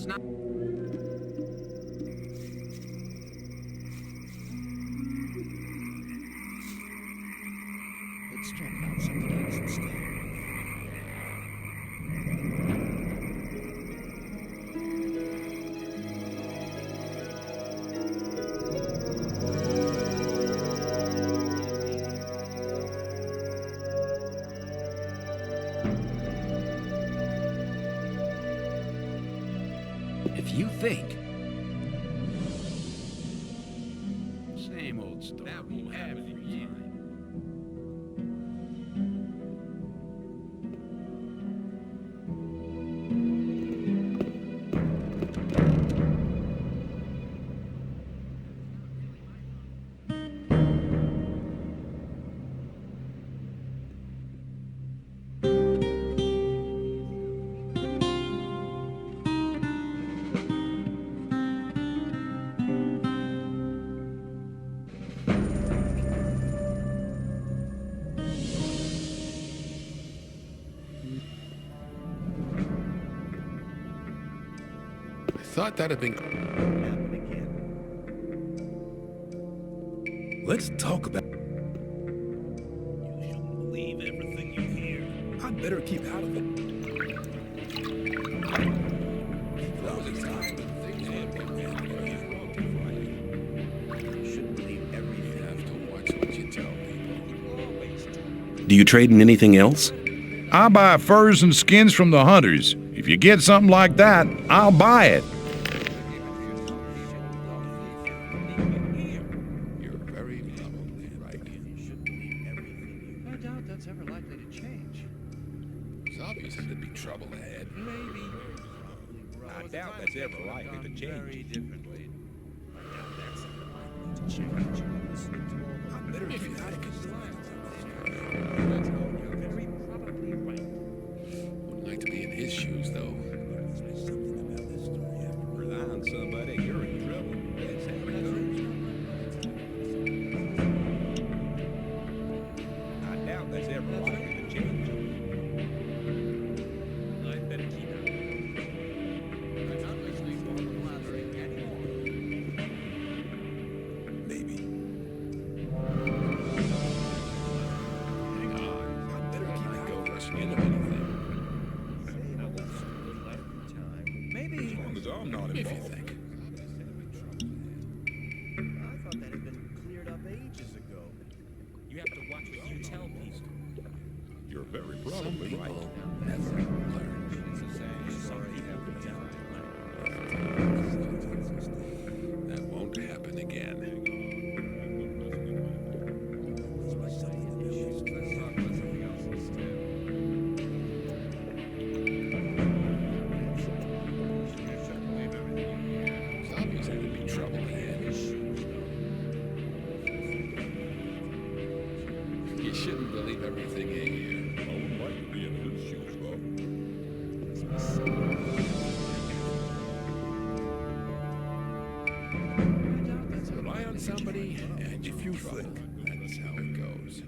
It's not. Let's talk about something else instead. If you think. Same old story. That won't happen again. Thought that'd been. Let's talk about. You shouldn't believe everything you hear. I'd better keep out of it. You shouldn't believe everything. You have to watch what you tell people. Do you trade in anything else? I buy furs and skins from the hunters. If you get something like that, I'll buy it. You're very probably right. You shouldn't believe everything. I doubt that's ever likely to change. It's obvious that there'd be trouble ahead. Maybe. I doubt that's ever likely to change. Very differently. I doubt that's ever likely to change. I'd better keep out of it. You're very probably right. Wouldn't like to be in his shoes, though. Rely on somebody, you're in trouble. That's how it goes. I doubt that's ever likely to change. I'd better keep out of it. I'm not listening to all the blathering anymore. Maybe. Hang on. I'd better keep out. Go rushing into anything. Maybe. As long as I'm not If you involved. think. I thought that had been cleared up ages ago. You have to watch what you tell people. You're very Some probably people right. never learn. That won't happen again. It's obvious there'd be trouble ahead. You shouldn't believe everything you hear. I wouldn't like to be in his shoes, Bob. Rely on somebody, and if you think that's how it goes.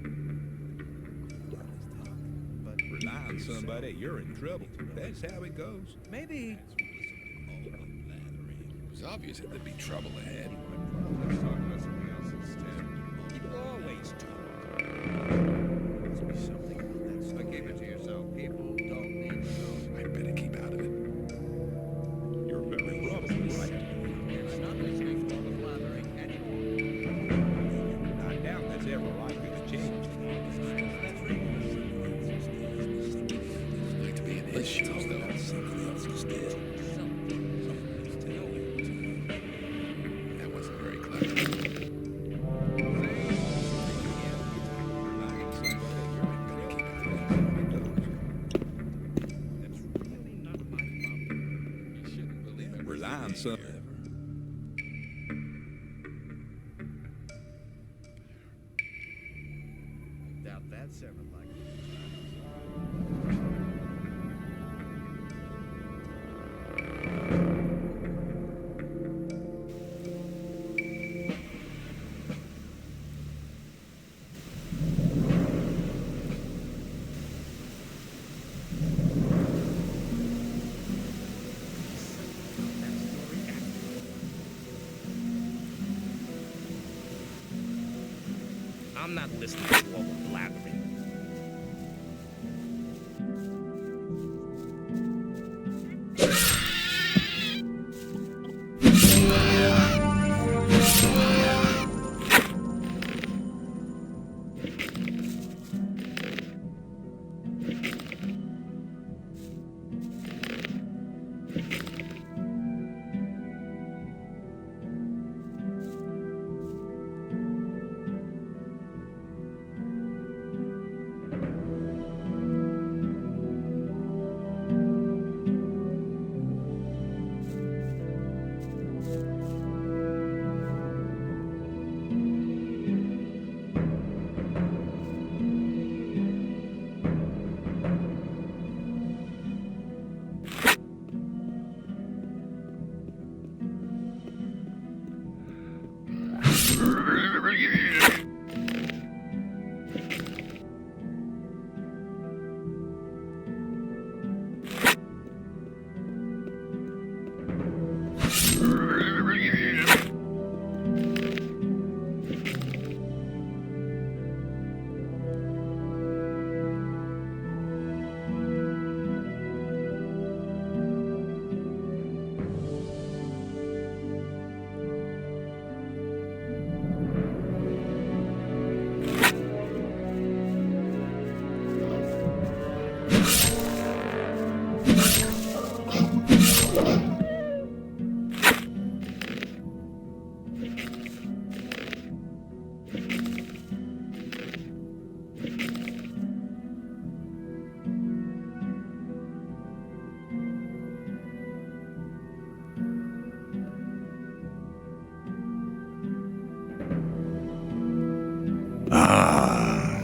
Rely on somebody, you're in trouble. That's how it goes. Maybe. It was obvious that there'd be trouble ahead. Let's talk about something else instead. People always talk. Must be something about that stuff. Keep it to yourself. People don't need to know. I'd better keep out of it. You're very probably right. I'm not listening to all the blathering anymore. I doubt that's ever likely to change. I'd like to be in his shoes, though. That wasn't very clever. Rely on some. Doubt that's ever likely. I'm not listening to all the blabbering.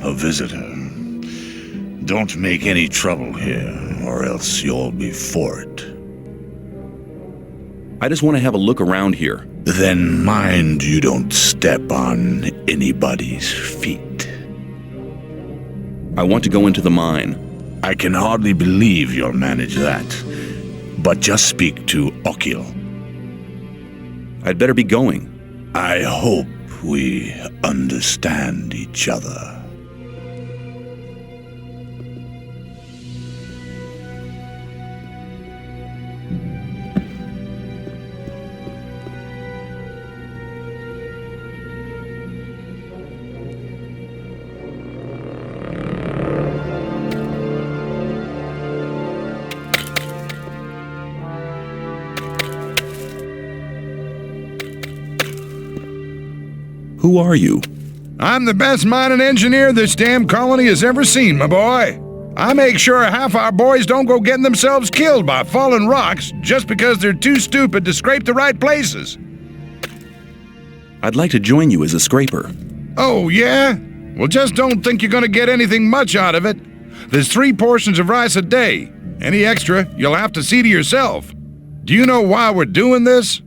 A visitor. Don't make any trouble here, or else you'll be for it. I just want to have a look around here. Then mind you don't step on anybody's feet. I want to go into the mine. I can hardly believe you'll manage that. But just speak to Okil. I'd better be going. I hope we understand each other. Who are you? I'm the best mining engineer this damn colony has ever seen, my boy. I make sure half our boys don't go getting themselves killed by falling rocks just because they're too stupid to scrape the right places. I'd like to join you as a scraper. Oh, yeah? Well, just don't think you're gonna get anything much out of it. There's 3 portions of rice a day. Any extra, you'll have to see to yourself. Do you know why we're doing this?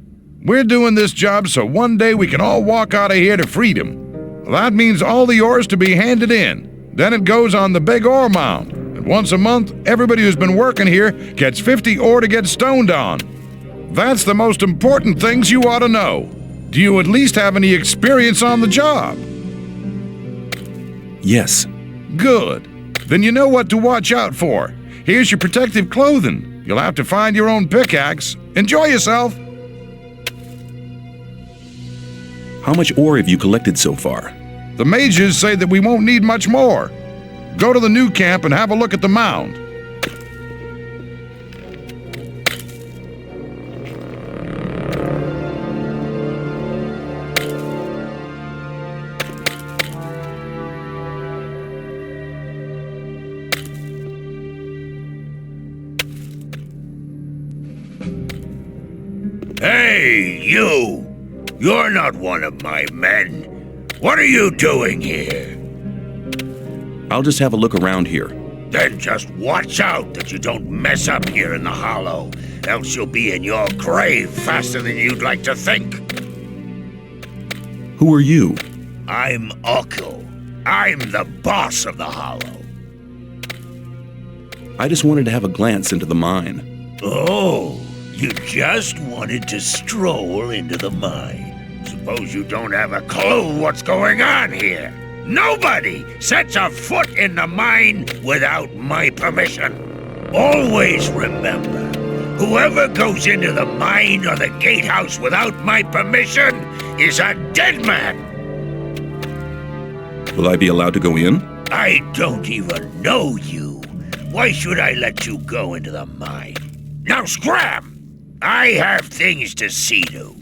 We're doing this job so one day we can all walk out of here to freedom. That means all the ores to be handed in. Then it goes on the big ore mound. And once a month, everybody who's been working here gets 50 ore to get stoned on. That's the most important things you ought to know. Do you at least have any experience on the job? Yes. Good. Then you know what to watch out for. Here's your protective clothing. You'll have to find your own pickaxe. Enjoy yourself. How much ore have you collected so far? The mages say that we won't need much more. Go to the new camp and have a look at the mound. Hey, you! You're not one of my men. What are you doing here? I'll just have a look around here. Then just watch out that you don't mess up here in the hollow, else you'll be in your grave faster than you'd like to think. Who are you? I'm Okil. I'm the boss of the hollow. I just wanted to have a glance into the mine. Oh, you just wanted to stroll into the mine. Suppose you don't have a clue what's going on here. Nobody sets a foot in the mine without my permission. Always remember, whoever goes into the mine or the gatehouse without my permission is a dead man. Will I be allowed to go in? I don't even know you. Why should I let you go into the mine? Now scram! I have things to see to.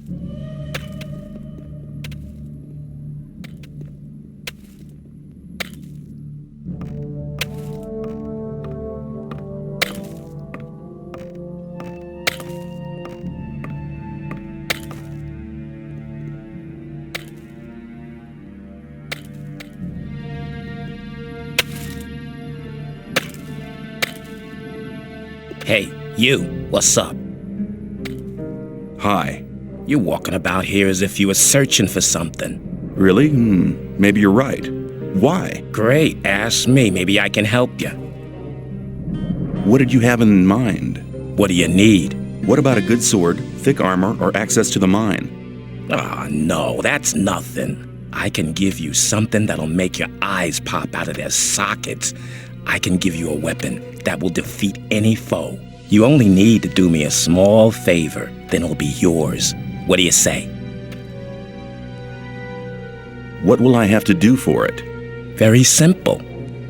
Hey, you, what's up? Hi. You're walking about here as if you were searching for something. Really? Maybe you're right. Why? Great, ask me. Maybe I can help you. What did you have in mind? What do you need? What about a good sword, thick armor, or access to the mine? Ah, no, that's nothing. I can give you something that'll make your eyes pop out of their sockets. I can give you a weapon that will defeat any foe. You only need to do me a small favor, then it'll be yours. What do you say? What will I have to do for it? Very simple.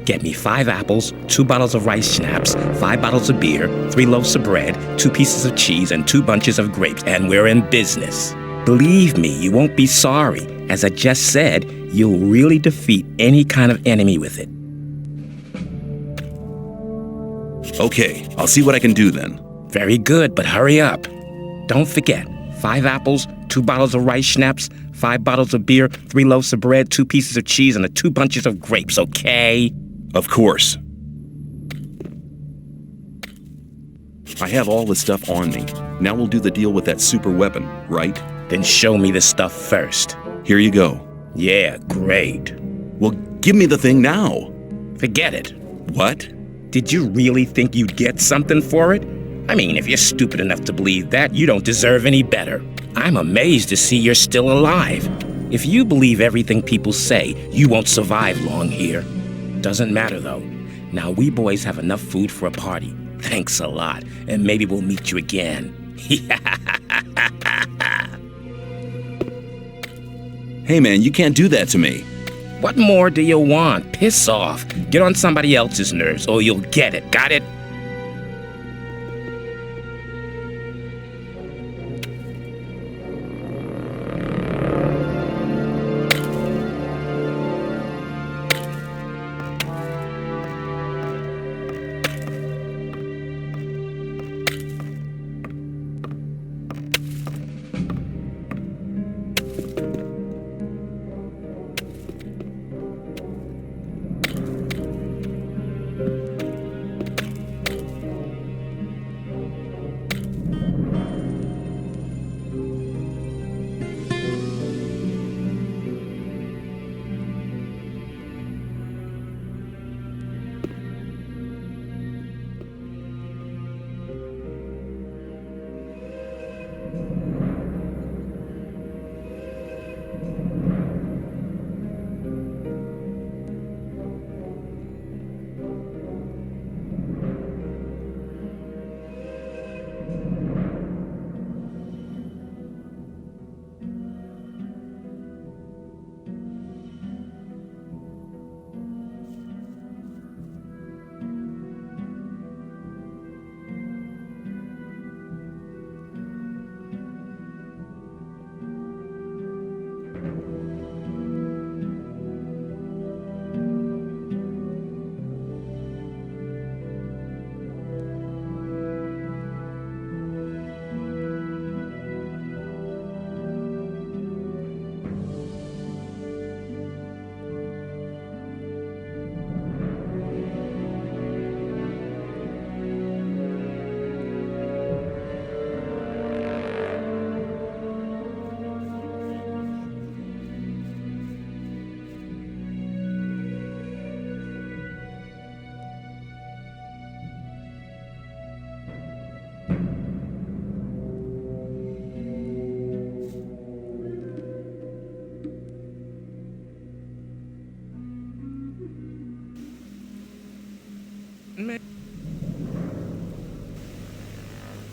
Get me 5 apples, 2 bottles of rice schnapps, 5 bottles of beer, 3 loaves of bread, 2 pieces of cheese, and 2 bunches of grapes, and we're in business. Believe me, you won't be sorry. As I just said, you'll really defeat any kind of enemy with it. Okay, I'll see what I can do then. Very good, but hurry up. Don't forget, 5 apples, 2 bottles of rice schnapps, 5 bottles of beer, 3 loaves of bread, 2 pieces of cheese, and 2 bunches of grapes, okay? Of course. I have all the stuff on me. Now we'll do the deal with that super weapon, right? Then show me the stuff first. Here you go. Yeah, great. Well, give me the thing now. Forget it. What? Did you really think you'd get something for it? I mean, if you're stupid enough to believe that, you don't deserve any better. I'm amazed to see you're still alive. If you believe everything people say, you won't survive long here. Doesn't matter, though. Now, we boys have enough food for a party. Thanks a lot, and maybe we'll meet you again. Hey, man, you can't do that to me. What more do you want? Piss off. Get on somebody else's nerves, or you'll get it. Got it?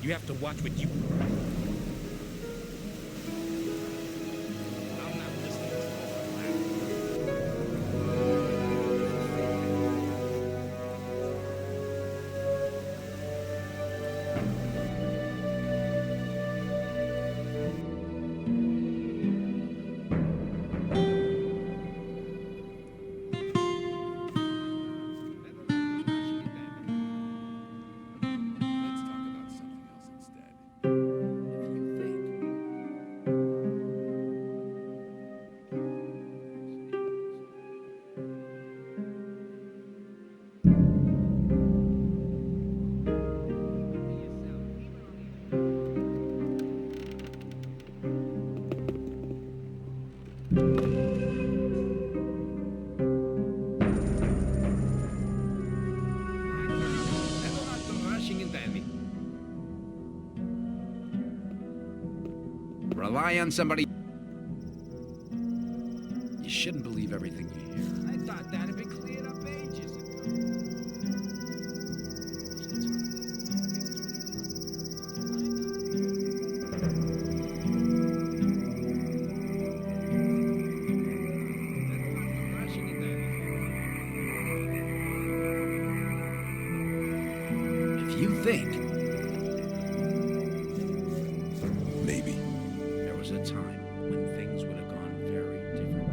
You have to watch what you... I'm not listening to all that. Let's talk about something else instead. If you think Rely on somebody. You shouldn't believe everything you hear. I thought that had been cleared up ages ago. If you think Maybe. there was a time when things would have gone very differently.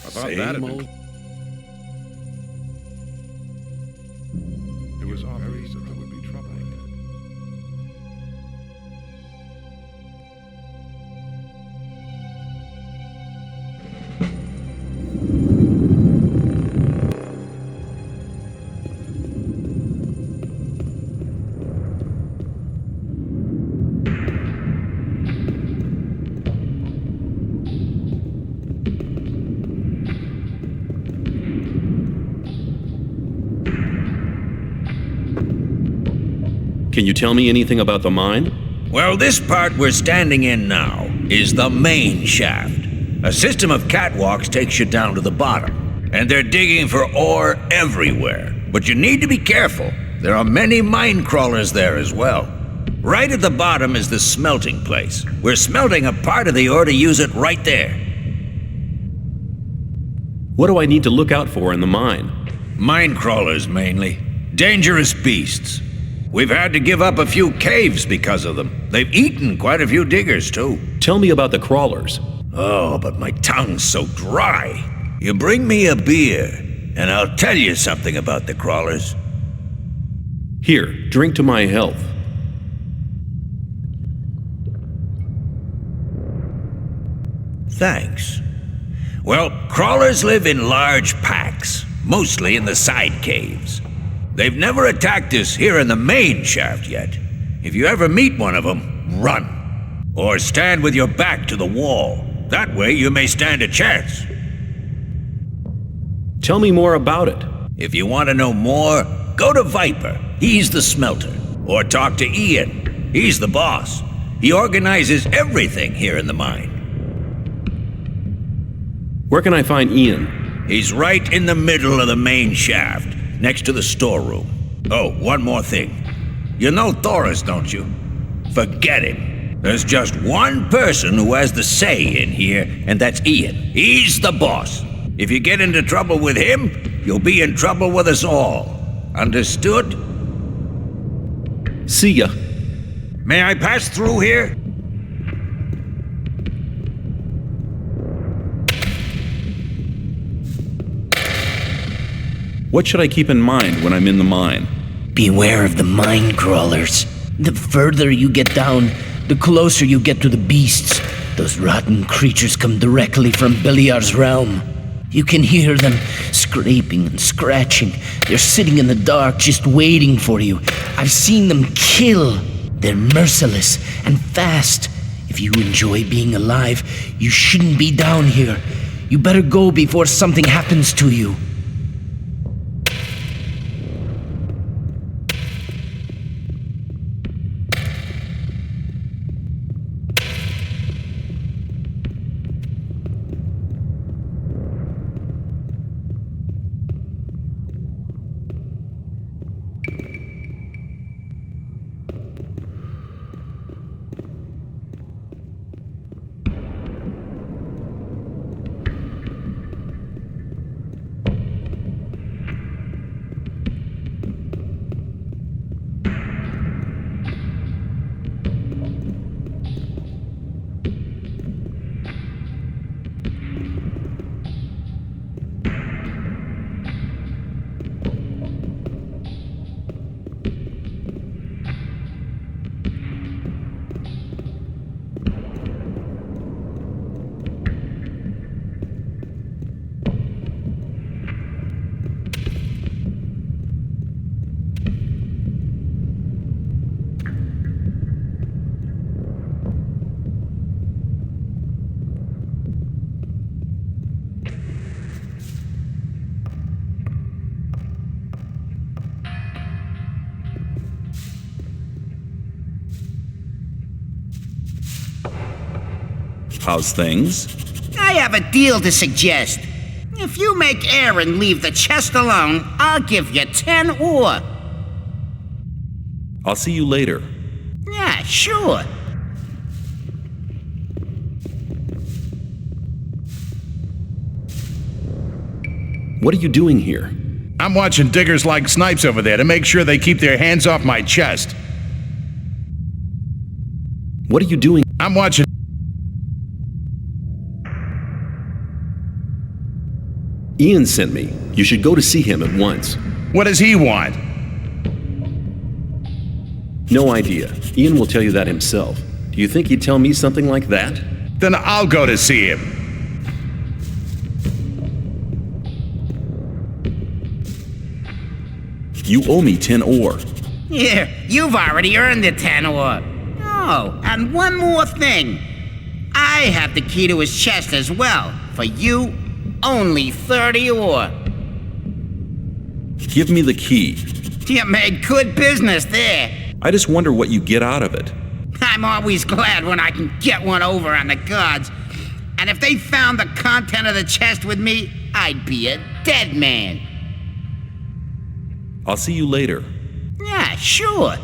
I thought that had been... It was obvious that there would be trouble ahead. Can you tell me anything about the mine? Well, this part we're standing in now is the main shaft. A system of catwalks takes you down to the bottom, and they're digging for ore everywhere. But you need to be careful. There are many minecrawlers there as well. Right at the bottom is the smelting place. We're smelting a part of the ore to use it right there. What do I need to look out for in the mine? Minecrawlers mainly. Dangerous beasts. We've had to give up a few caves because of them. They've eaten quite a few diggers, too. Tell me about the crawlers. Oh, but my tongue's so dry. You bring me a beer, and I'll tell you something about the crawlers. Here, drink to my health. Thanks. Well, crawlers live in large packs, mostly in the side caves. They've never attacked us here in the main shaft yet. If you ever meet one of them, run. Or stand with your back to the wall. That way you may stand a chance. Tell me more about it. If you want to know more, go to Viper. He's the smelter. Or talk to Ian. He's the boss. He organizes everything here in the mine. Where can I find Ian? He's right in the middle of the main shaft, next to the storeroom. Oh, one more thing. You know Thoris, don't you? Forget him. There's just one person who has the say in here, and that's Ian. He's the boss. If you get into trouble with him, you'll be in trouble with us all. Understood? See ya. May I pass through here? What should I keep in mind when I'm in the mine? Beware of the minecrawlers. The further you get down, the closer you get to the beasts. Those rotten creatures come directly from Beliar's realm. You can hear them scraping and scratching. They're sitting in the dark just waiting for you. I've seen them kill. They're merciless and fast. If you enjoy being alive, you shouldn't be down here. You better go before something happens to you. How's things? I have a deal to suggest. If you make Aaron leave the chest alone, I'll give you 10 ore. I'll see you later. Yeah, sure. What are you doing here? I'm watching diggers like Snipes over there to make sure they keep their hands off my chest. What are you doing? I'm watching. Ian sent me. You should go to see him at once. What does he want? No idea. Ian will tell you that himself. Do you think he'd tell me something like that? Then I'll go to see him. You owe me 10 ore. Here, you've already earned the 10 ore. Oh, and one more thing. I have the key to his chest as well. For you, only 30 ore. Give me the key. You made good business there. I just wonder what you get out of it. I'm always glad when I can get one over on the gods. And if they found the content of the chest with me, I'd be a dead man. I'll see you later. Yeah, sure.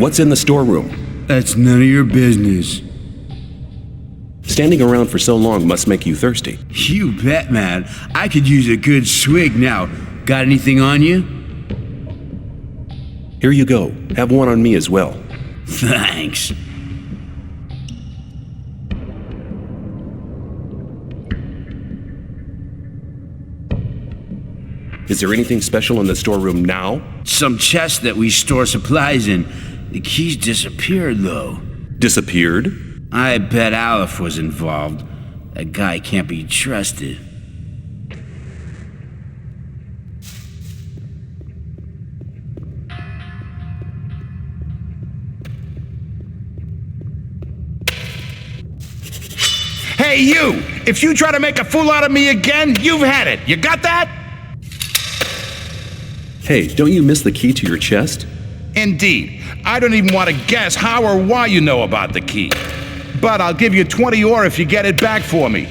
What's in the storeroom? That's none of your business. Standing around for so long must make you thirsty. You bet, man. I could use a good swig now. Got anything on you? Here you go. Have one on me as well. Thanks. Is there anything special in the storeroom now? Some chest that we store supplies in. The keys disappeared, though. Disappeared? I bet Aleph was involved. That guy can't be trusted. Hey, you! If you try to make a fool out of me again, you've had it. You got that? Hey, don't you miss the key to your chest? Indeed. I don't even want to guess how or why you know about the key. But I'll give you 20 ore if you get it back for me.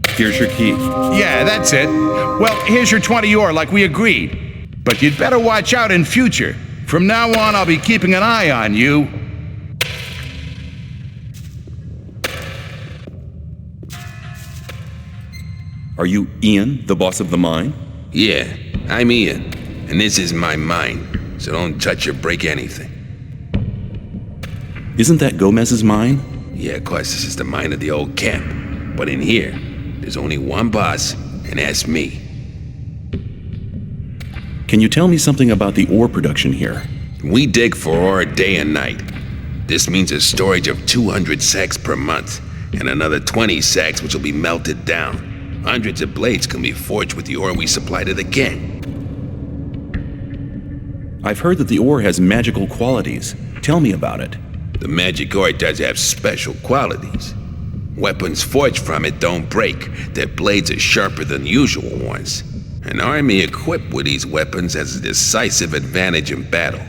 Here's your key. Yeah, that's it. Well, here's your 20 ore like we agreed. But you'd better watch out in future. From now on, I'll be keeping an eye on you. Are you Ian, the boss of the mine? Yeah, I'm Ian, and this is my mine, so don't touch or break anything. Isn't that Gomez's mine? Yeah, of course, this is the mine of the old camp. But in here, there's only one boss, and that's me. Can you tell me something about the ore production here? We dig for ore day and night. This means a storage of 200 sacks per month, and another 20 sacks which will be melted down. Hundreds of blades can be forged with the ore we supply to the gang. I've heard that the ore has magical qualities. Tell me about it. The magic ore does have special qualities. Weapons forged from it don't break. Their blades are sharper than usual ones. An army equipped with these weapons has a decisive advantage in battle.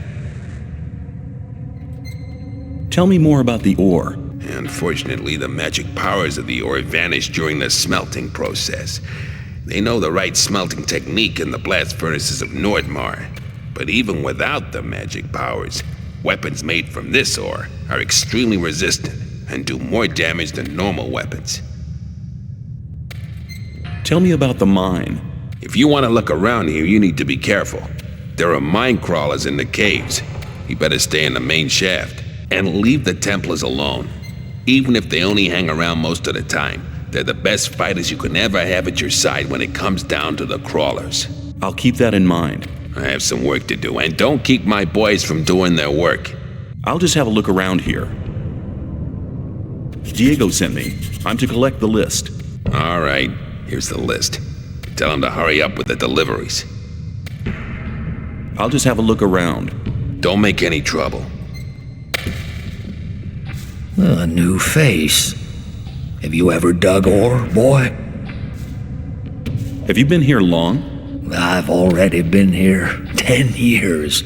Tell me more about the ore. Unfortunately, the magic powers of the ore vanish during the smelting process. They know the right smelting technique in the blast furnaces of Nordmar. But even without the magic powers, weapons made from this ore are extremely resistant and do more damage than normal weapons. Tell me about the mine. If you want to look around here, you need to be careful. There are minecrawlers in the caves. You better stay in the main shaft and leave the Templars alone. Even if they only hang around most of the time, they're the best fighters you can ever have at your side when it comes down to the crawlers. I'll keep that in mind. I have some work to do, and don't keep my boys from doing their work. I'll just have a look around here. Diego sent me. I'm to collect the list. All right, here's the list. Tell him to hurry up with the deliveries. I'll just have a look around. Don't make any trouble. A new face. Have you ever dug ore, boy? Have you been here long? I've already been here 10 years.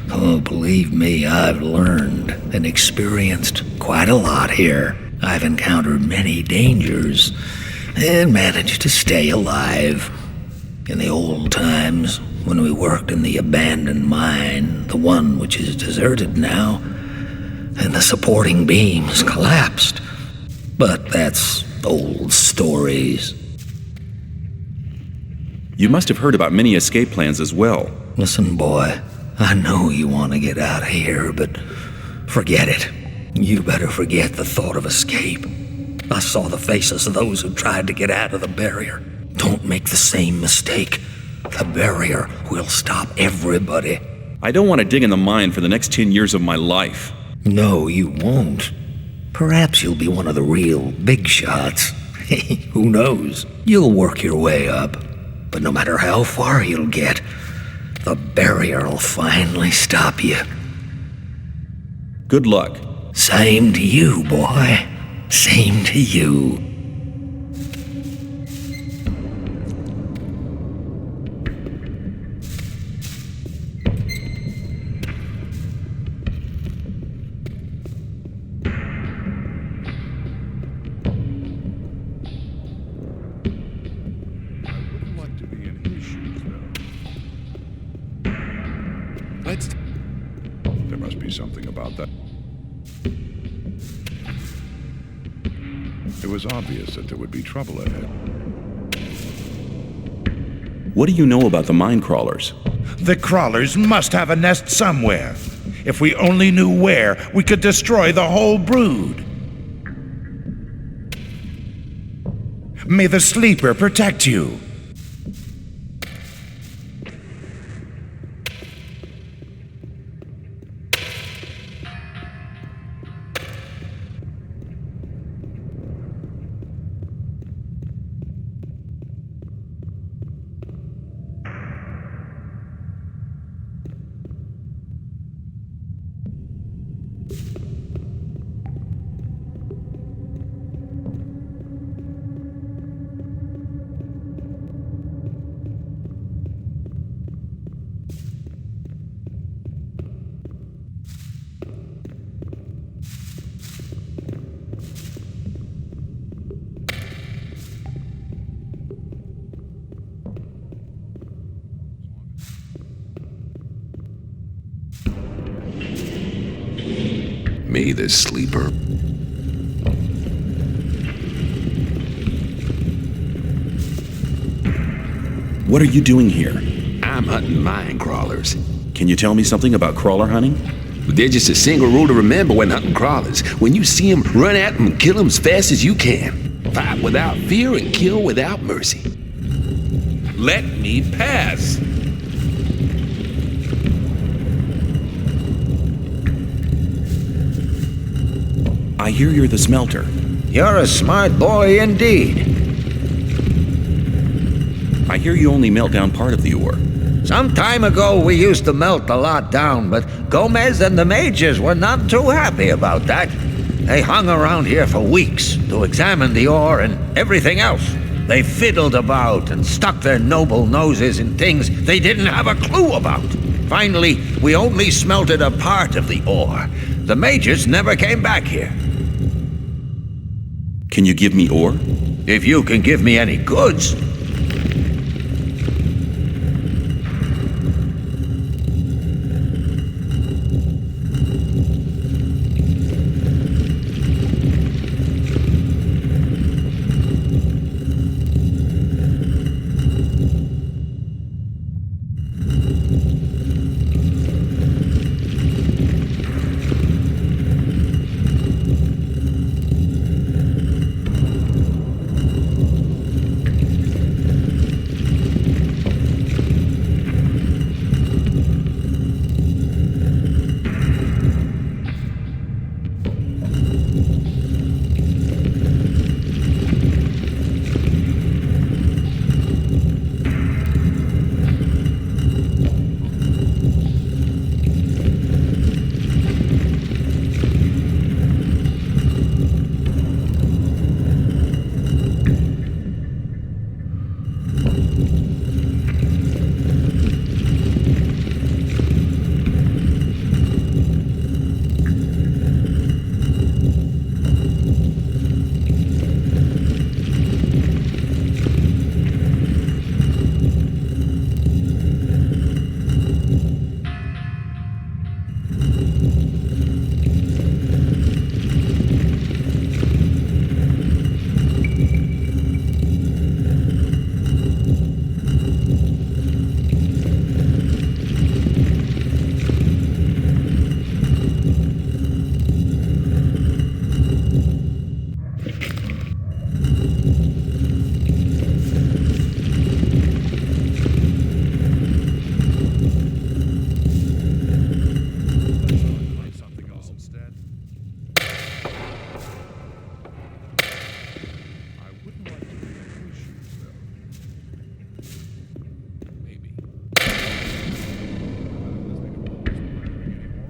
Oh, believe me, I've learned and experienced quite a lot here. I've encountered many dangers and managed to stay alive. In the old times, when we worked in the abandoned mine, the one which is deserted now, and the supporting beams collapsed. But that's old stories. You must have heard about many escape plans as well. Listen, boy, I know you want to get out of here, but forget it. You better forget the thought of escape. I saw the faces of those who tried to get out of the barrier. Don't make the same mistake. The barrier will stop everybody. I don't want to dig in the mine for the next 10 years of my life. No, you won't. Perhaps you'll be one of the real big shots. Who knows? You'll work your way up. But no matter how far you'll get, the barrier will finally stop you. Good luck. Same to you, boy. Same to you. me something about that. It was obvious that there would be trouble ahead. What do you know about the minecrawlers? The crawlers must have a nest somewhere. If we only knew where, we could destroy the whole brood. May the sleeper protect you. Me, the sleeper. What are you doing here? I'm hunting minecrawlers. Can you tell me something about crawler hunting? There's just a single rule to remember when hunting crawlers. When you see them, run at them and kill them as fast as you can. Fight without fear and kill without mercy. Let me pass. I hear you're the smelter. You're a smart boy indeed. I hear you only melt down part of the ore. Some time ago, we used to melt a lot down, but Gomez and the mages were not too happy about that. They hung around here for weeks to examine the ore and everything else. They fiddled about and stuck their noble noses in things they didn't have a clue about. Finally, we only smelted a part of the ore. The mages never came back here. Can you give me ore? If you can give me any goods.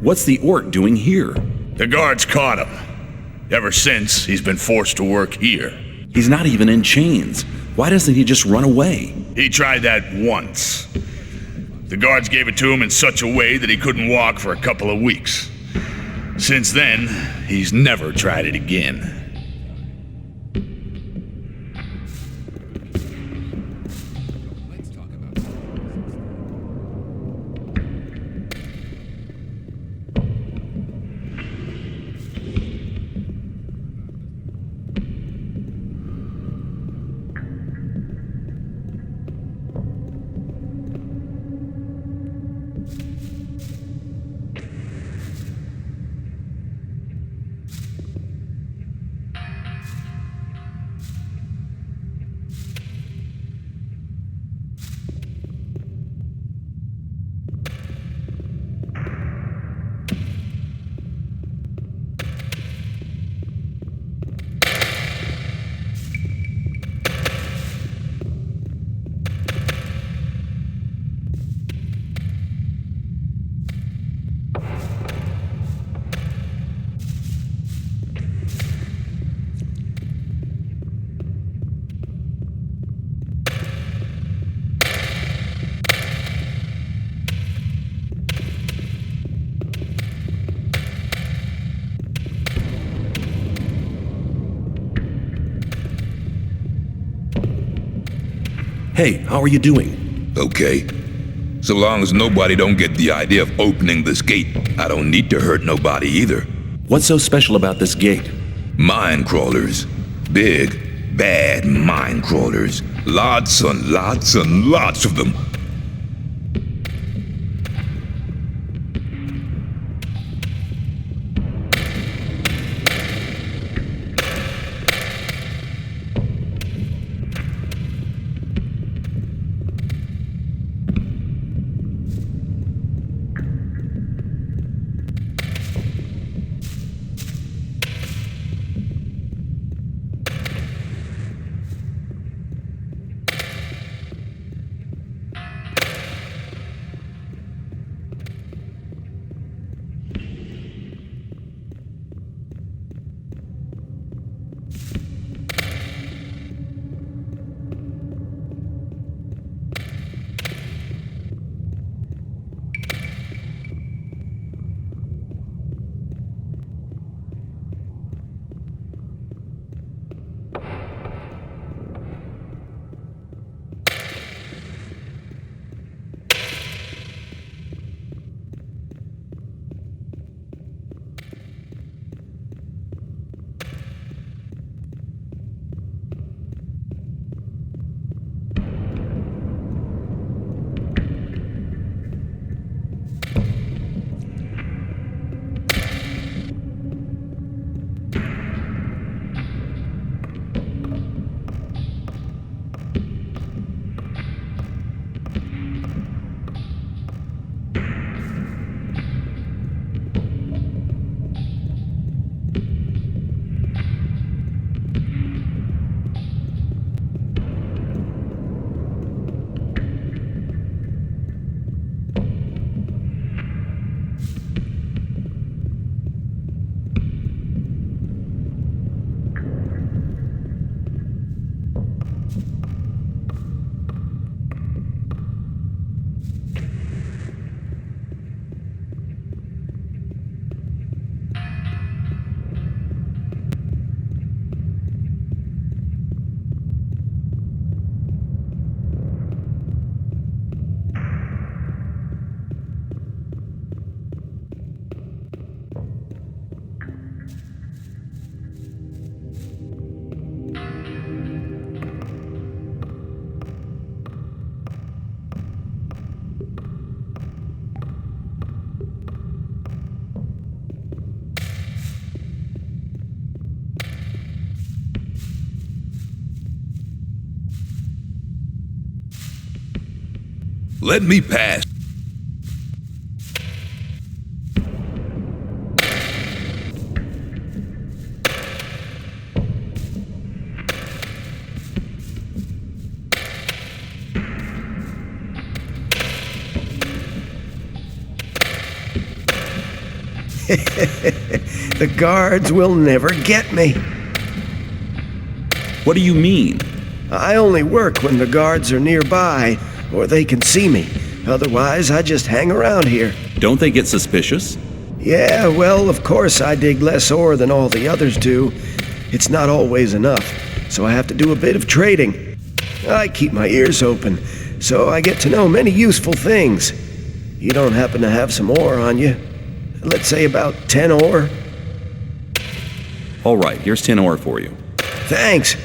What's the orc doing here? The guards caught him. Ever since, he's been forced to work here. He's not even in chains. Why doesn't he just run away? He tried that once. The guards gave it to him in such a way that he couldn't walk for a couple of weeks. Since then, he's never tried it again. Hey, how are you doing? Okay. So long as nobody don't get the idea of opening this gate, I don't need to hurt nobody either. What's so special about this gate? Minecrawlers. Big, bad minecrawlers. Lots and lots and lots of them. Let me pass. The guards will never get me. What do you mean? I only work when the guards are nearby, or they can see me. Otherwise, I just hang around here. Don't they get suspicious? Yeah, well, of course I dig less ore than all the others do. It's not always enough, so I have to do a bit of trading. I keep my ears open, so I get to know many useful things. You don't happen to have some ore on you? Let's say about 10 ore? All right, here's 10 ore for you. Thanks.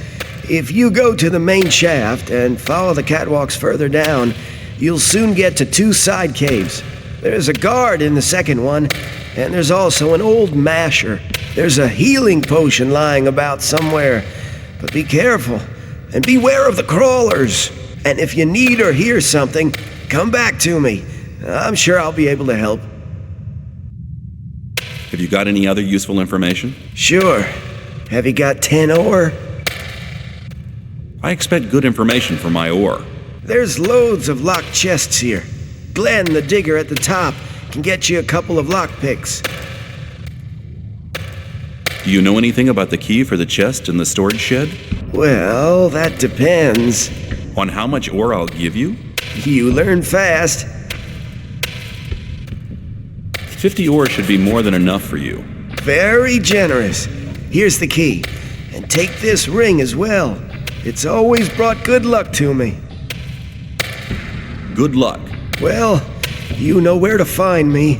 If you go to the main shaft and follow the catwalks further down, you'll soon get to 2 side caves. There's a guard in the second one, and there's also an old masher. There's a healing potion lying about somewhere. But be careful, and beware of the crawlers. And if you need or hear something, come back to me. I'm sure I'll be able to help. Have you got any other useful information? Sure. Have you got 10 ore? I expect good information for my ore. There's loads of locked chests here. Glenn, the digger at the top, can get you a couple of lockpicks. Do you know anything about the key for the chest in the storage shed? Well, that depends. On how much ore I'll give you? You learn fast. 50 ore should be more than enough for you. Very generous. Here's the key. And take this ring as well. It's always brought good luck to me. Good luck. Well, you know where to find me.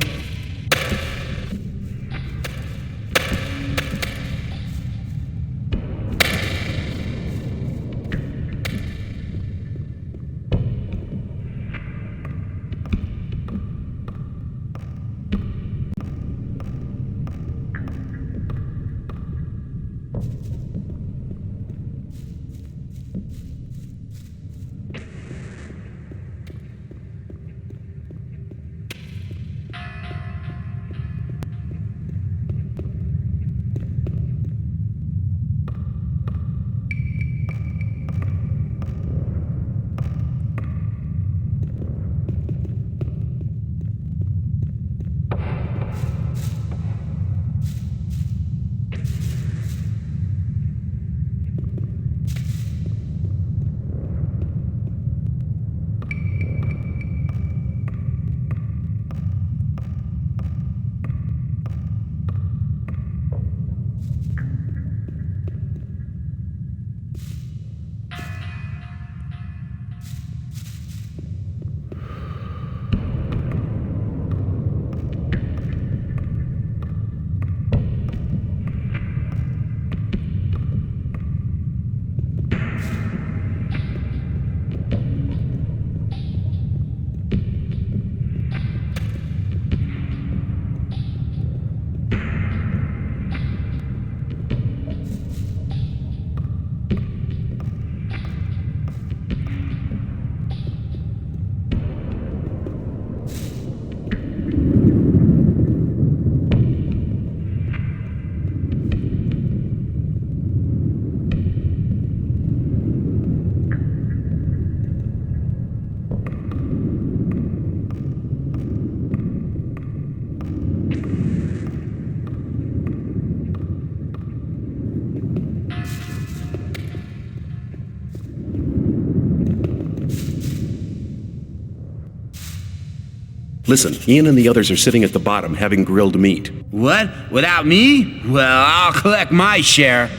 Listen, Ian and the others are sitting at the bottom having grilled meat. What? Without me? Well, I'll collect my share.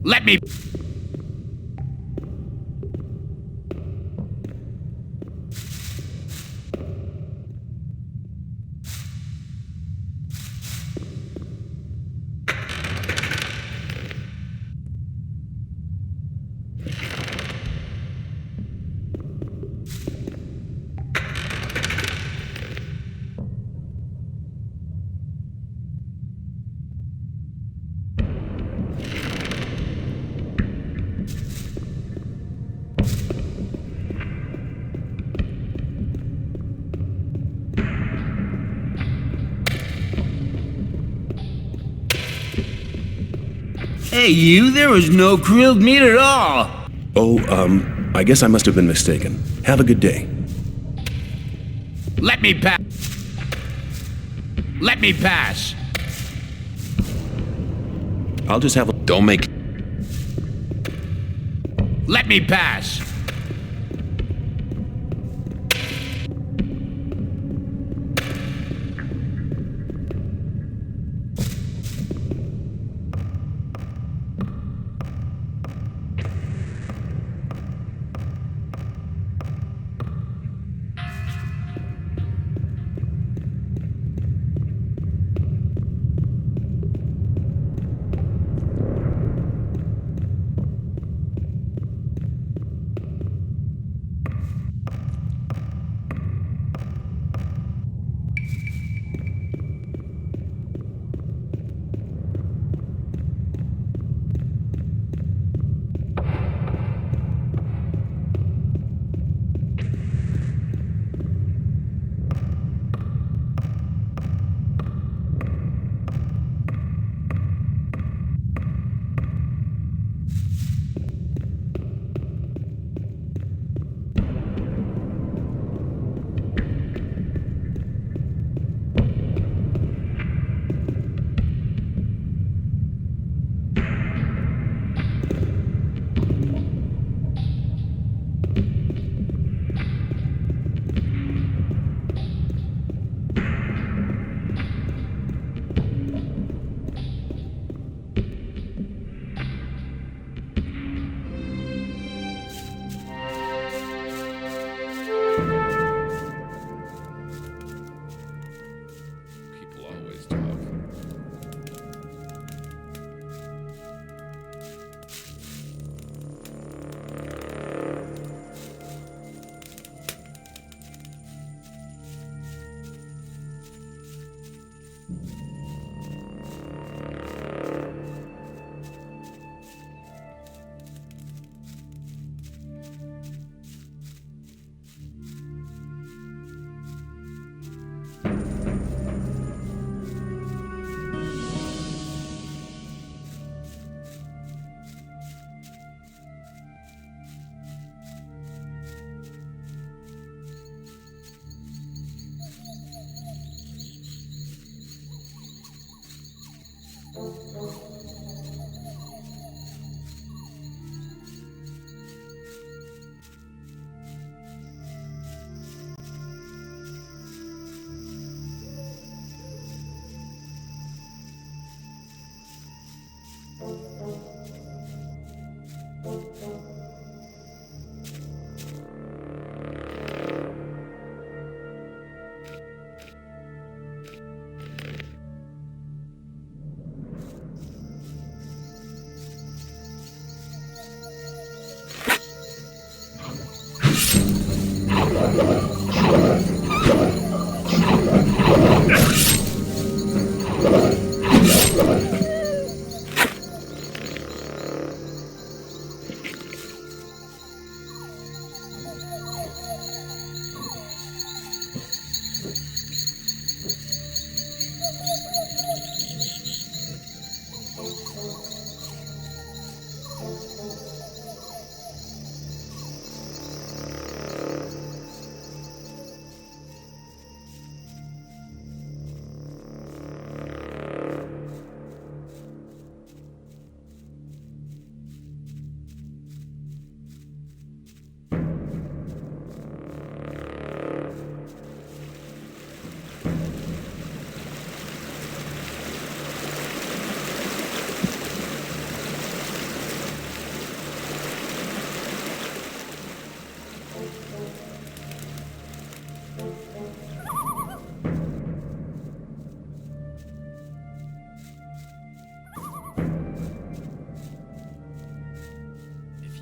Let me... Hey, you, there was no grilled meat at all. Oh, I guess I must have been mistaken. Have a good day. Let me pass. Let me pass. I'll just have a... Don't make... Let me pass.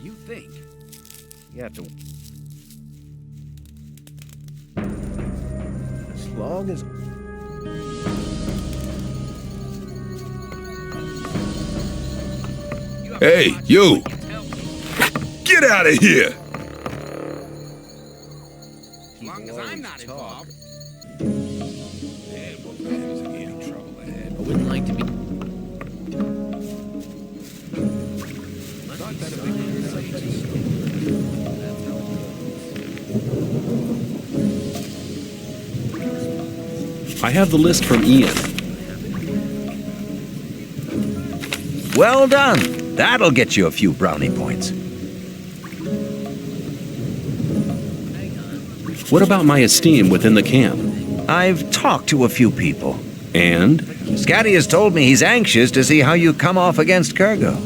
You think? You have to... As long as... Hey, you! Get out of here! As long as I'm not involved. I wouldn't like to be... I have the list from Ian. Well done. That'll get you a few brownie points. What about my esteem within the camp? I've talked to a few people. And? Scatty has told me he's anxious to see how you come off against Kurgo.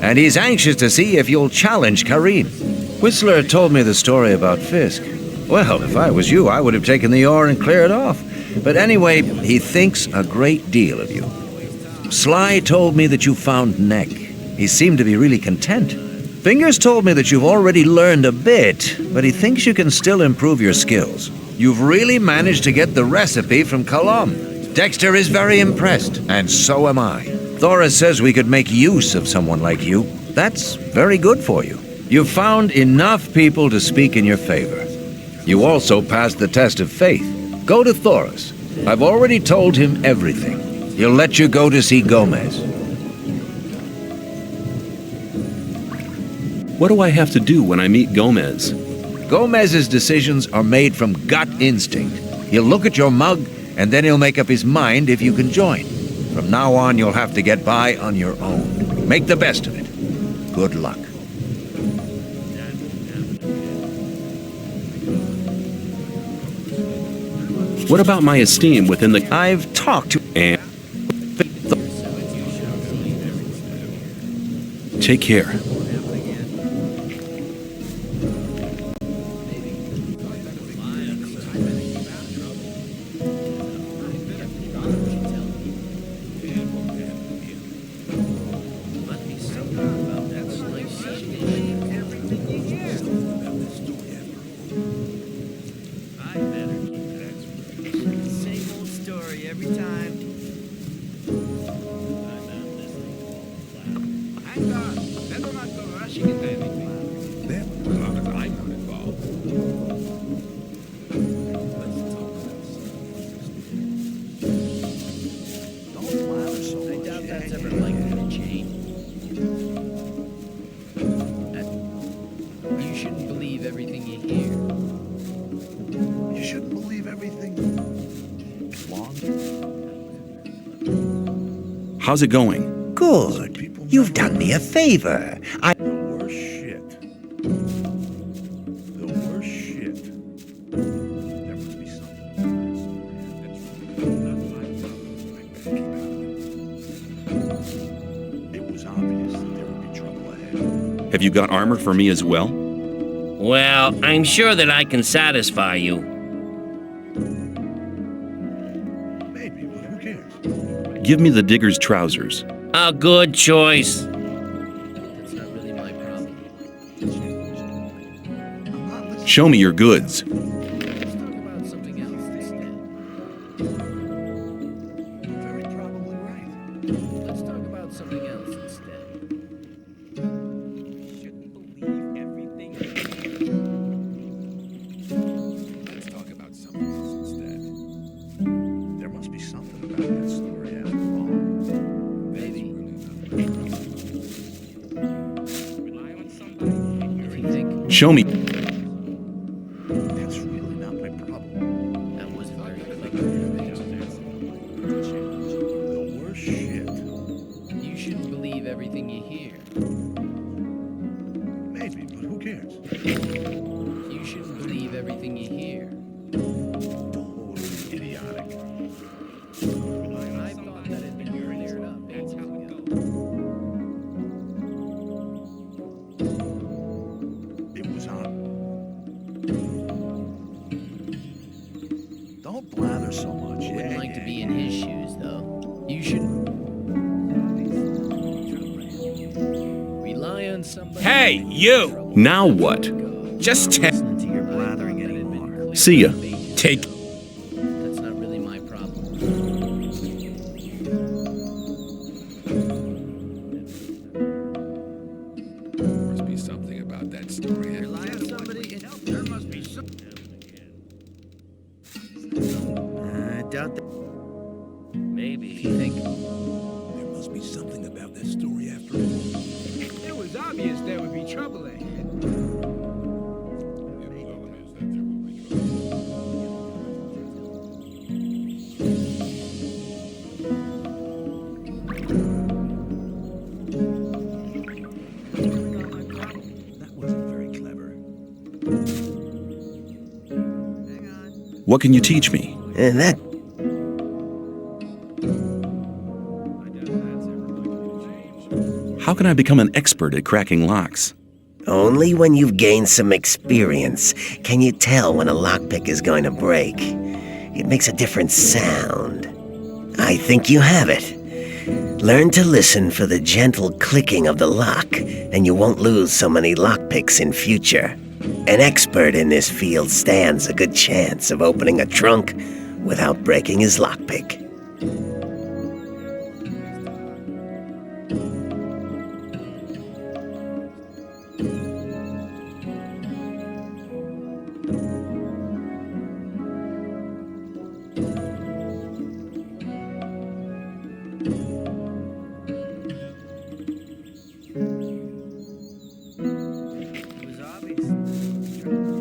And he's anxious to see if you'll challenge Karim. Whistler told me the story about Fisk. Well, if I was you, I would have taken the ore and cleared off. But anyway, he thinks a great deal of you. Sly told me that you found Neck. He seemed to be really content. Fingers told me that you've already learned a bit, but he thinks you can still improve your skills. You've really managed to get the recipe from Colum. Dexter is very impressed, and so am I. Thora says we could make use of someone like you. That's very good for you. You've found enough people to speak in your favor. You also passed the test of faith. Go to Thoris. I've already told him everything. He'll let you go to see Gomez. What do I have to do when I meet Gomez? Gomez's decisions are made from gut instinct. He'll look at your mug, and then he'll make up his mind if you can join. From now on, you'll have to get by on your own. Make the best of it. Good luck. What about my esteem within the... I've talked to... And... Take care. Same old story every time. How's it going? Good. You've done me a favor. The worst shit. The worst shit. There must be something. It was obvious that there would be trouble ahead. Have you got armor for me as well? Well, I'm sure that I can satisfy you. Maybe, but who cares? Give me the digger's trousers. A good choice. That's not really my problem. Show me your goods. Let's talk about something else instead. You're very probably right. Let's talk about something else instead. Let's talk about something else instead. There must be something about that story after all. Maybe. If you think Show me. That's really not my problem. that wasn't very clever. The worst shit. You shouldn't believe everything you hear. Maybe, but who cares? You shouldn't believe everything you hear. Totally idiotic. I thought that had been cleared up ages ago. It was on. Don't blather so much. I wouldn't like to be in his shoes, though. You should rely on somebody. Hey, you! Now what? Just Listening to your blathering anymore. See ya. take. That's not really my problem. there must be something about that story. Rely on somebody. There must be some. I doubt that. Maybe. If you think There must be something about that story after all. It was obvious there would be trouble ahead. That wasn't very clever. What can you teach me? And that How can I become an expert at cracking locks? only when you've gained some experience can you tell when a lockpick is going to break. It makes a different sound. I think you have it. Learn to listen for the gentle clicking of the lock, and you won't lose so many lockpicks in future. An expert in this field stands a good chance of opening a trunk without breaking his lockpick. It was obvious.